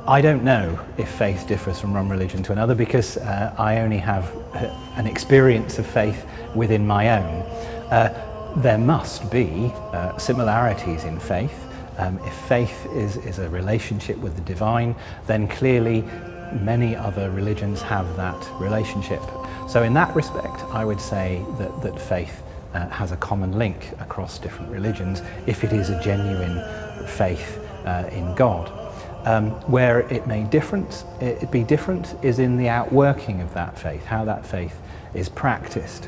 I don't know if faith differs from one religion to another because I only have an experience of faith within my own. There must be similarities in faith. If faith is a relationship with the divine, then clearly many other religions have that relationship. So in that respect, I would say that faith has a common link across different religions if it is a genuine faith in God. Where it may be different is in the outworking of that faith, how that faith is practiced.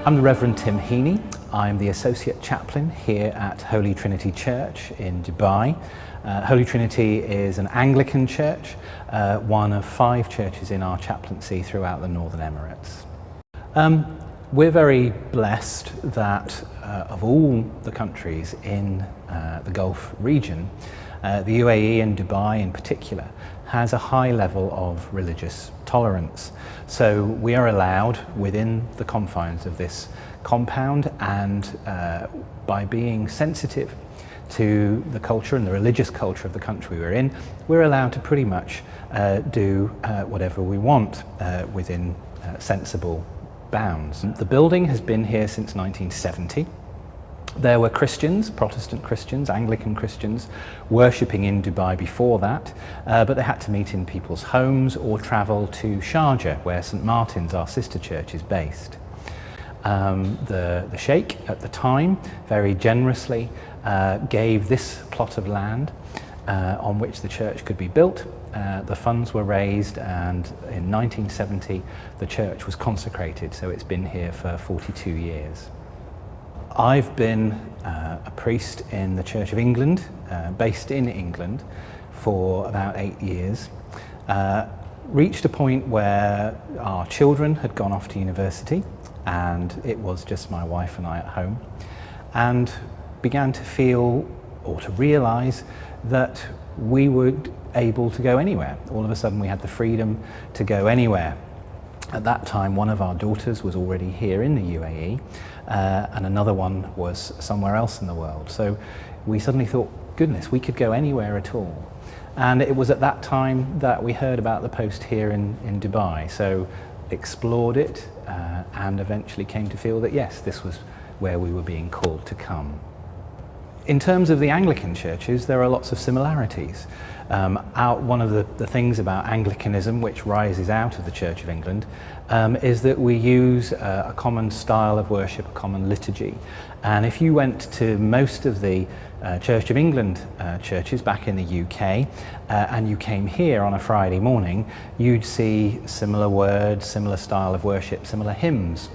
I'm the Reverend Heaney. I'm the Associate Chaplain here at Holy Trinity Church in Dubai. Holy Trinity is an Anglican church, one of 5 churches in our chaplaincy throughout the Northern Emirates. We're very blessed that of all the countries in the Gulf region, the UAE and Dubai in particular has a high level of religious tolerance. So we are allowed within the confines of this compound, and by being sensitive to the culture and the religious culture of the country we're in, we're allowed to pretty much do whatever we want within sensible bounds. The building has been here since 1970. There were Christians, Protestant Christians, Anglican Christians, worshipping in Dubai before that, but they had to meet in people's homes or travel to Sharjah, where St Martin's, our sister church, is based. The Sheikh at the time very generously gave this plot of land on which the church could be built. The funds were raised, and in 1970 the church was consecrated, so it's been here for 42 years. I've been a priest in the Church of England, based in England, for about 8 years. Reached a point where our children had gone off to university and it was just my wife and I at home, and began to feel or to realise that we were able to go anywhere. All of a sudden we had the freedom to go anywhere. At that time, one of our daughters was already here in the UAE, and another one was somewhere else in the world. So we suddenly thought, goodness, we could go anywhere at all. And it was at that time that we heard about the post here in Dubai. So explored it and eventually came to feel that yes, this was where we were being called to come. In terms of the Anglican churches, there are lots of similarities. One of the things about Anglicanism, which rises out of the Church of England, is that we use a common style of worship, a common liturgy. And if you went to most of the Church of England churches back in the UK, and you came here on a Friday morning, you'd see similar words, similar style of worship, similar hymns.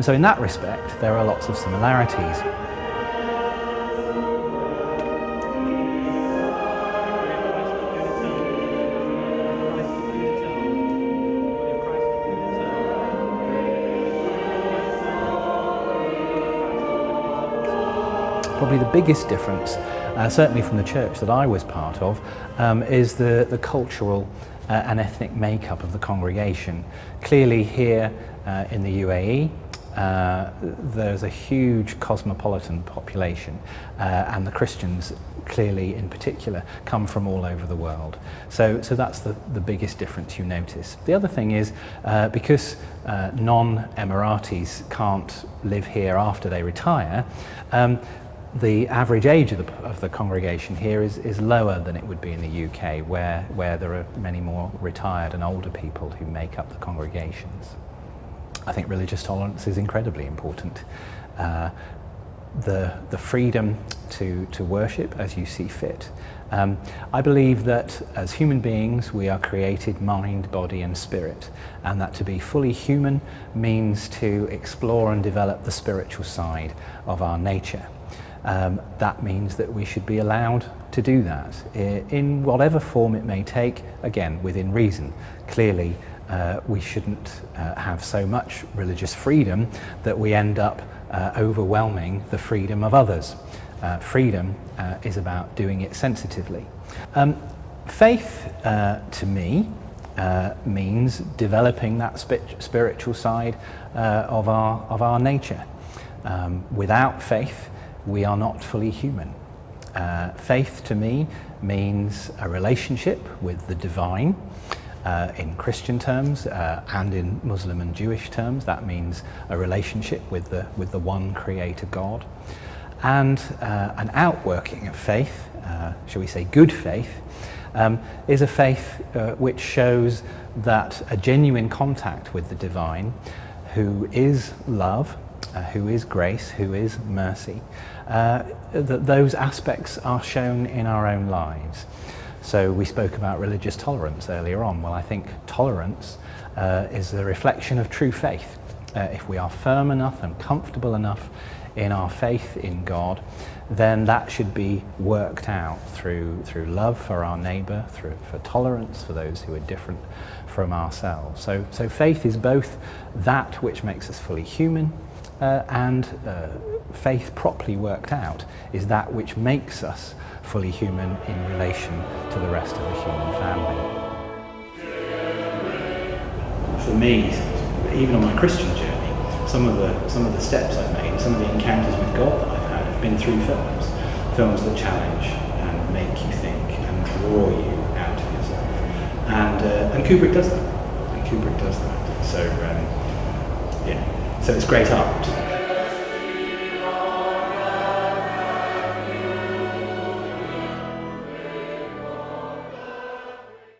So in that respect, there are lots of similarities. Probably the biggest difference, certainly from the church that I was part of, is the cultural and ethnic makeup of the congregation. Clearly here in the UAE, there's a huge cosmopolitan population, and the Christians clearly in particular come from all over the world. So that's the biggest difference you notice. The other thing is because non-Emiratis can't live here after they retire, the average age of the congregation here is lower than it would be in the UK, where there are many more retired and older people who make up the congregations. I think religious tolerance is incredibly important. The freedom to worship as you see fit. I believe that as human beings we are created mind, body and spirit, and that to be fully human means to explore and develop the spiritual side of our nature. that means that we should be allowed to do that in whatever form it may take, again, within reason. Clearly, we shouldn't have so much religious freedom that we end up overwhelming the freedom of others. Freedom is about doing it sensitively. Faith, to me, means developing that spiritual side of our nature. Without faith, we are not fully human. Faith to me means a relationship with the divine. In Christian terms and in Muslim and Jewish terms, that means a relationship with the one creator God. And an outworking of faith, shall we say good faith, is a faith which shows that a genuine contact with the divine, who is love, who is grace, who is mercy, that those aspects are shown in our own lives. So we spoke about religious tolerance earlier on. Well, I think tolerance is a reflection of true faith. If we are firm enough and comfortable enough in our faith in God, then that should be worked out through love for our neighbour, for tolerance for those who are different from ourselves. So faith is both that which makes us fully human, and faith properly worked out is that which makes us fully human in relation to the rest of the human family. For me, even on my Christian journey, some of the steps I've made, some of the encounters with God that I've had have been through films that challenge and make you think and draw you out of yourself. And Kubrick does that. So so it's great art.